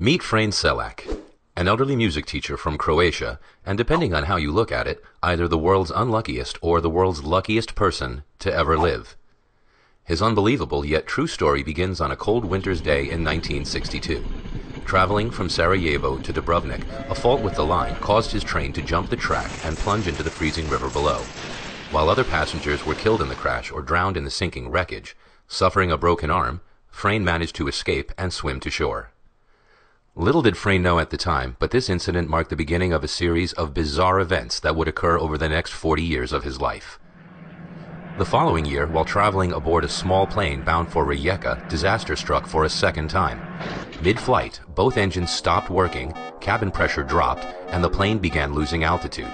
Meet Frane Selak, an elderly music teacher from Croatia, and depending on how you look at it, either the world's unluckiest or the world's luckiest person to ever live. His unbelievable yet true story begins on a cold winter's day in 1962. Traveling from Sarajevo to Dubrovnik, a fault with the line caused his train to jump the track and plunge into the freezing river below. While other passengers were killed in the crash or drowned in the sinking wreckage, suffering a broken arm, Frane managed to escape and swim to shore. Little did Frane know at the time, but this incident marked the beginning of a series of bizarre events that would occur over the next 40 years of his life. The following year, while traveling aboard a small plane bound for Rijeka, disaster struck for a second time. Mid-flight, both engines stopped working, cabin pressure dropped, and the plane began losing altitude.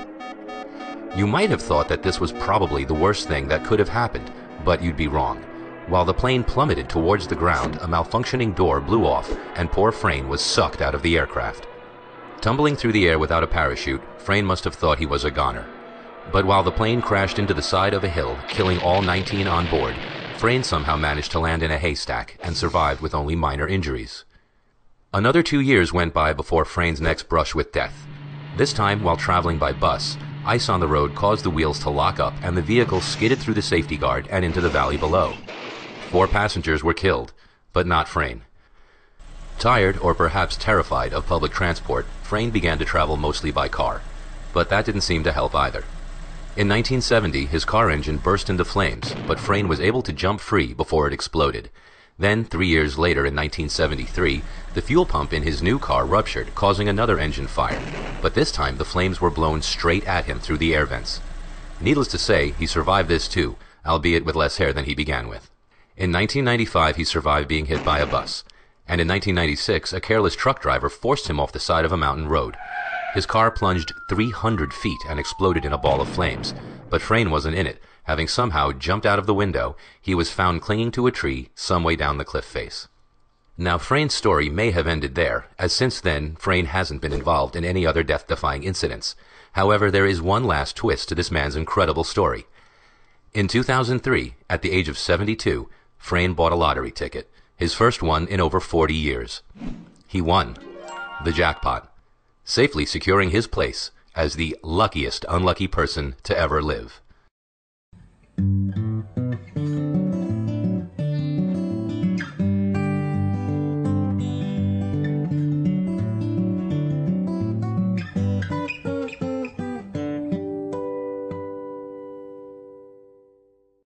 You might have thought that this was probably the worst thing that could have happened, but you'd be wrong. While the plane plummeted towards the ground, a malfunctioning door blew off, and poor Frane was sucked out of the aircraft. Tumbling through the air without a parachute, Frane must have thought he was a goner. But while the plane crashed into the side of a hill, killing all 19 on board, Frane somehow managed to land in a haystack and survived with only minor injuries. Another 2 years went by before Frane's next brush with death. This time, while traveling by bus, ice on the road caused the wheels to lock up and the vehicle skidded through the safety guard and into the valley below. 4 passengers were killed, but not Frane. Tired, or perhaps terrified, of public transport, Frane began to travel mostly by car. But that didn't seem to help either. In 1970, his car engine burst into flames, but Frane was able to jump free before it exploded. Then, 3 years later in 1973, the fuel pump in his new car ruptured, causing another engine fire. But this time, the flames were blown straight at him through the air vents. Needless to say, he survived this too, albeit with less hair than he began with. In 1995, he survived being hit by a bus. And in 1996, a careless truck driver forced him off the side of a mountain road. His car plunged 300 feet and exploded in a ball of flames. But Frane wasn't in it. Having somehow jumped out of the window, he was found clinging to a tree some way down the cliff face. Now, Frane's story may have ended there, as since then, Frane hasn't been involved in any other death-defying incidents. However, there is one last twist to this man's incredible story. In 2003, at the age of 72, Frane bought a lottery ticket, his first one in over 40 years. He won the jackpot, safely securing his place as the luckiest unlucky person to ever live.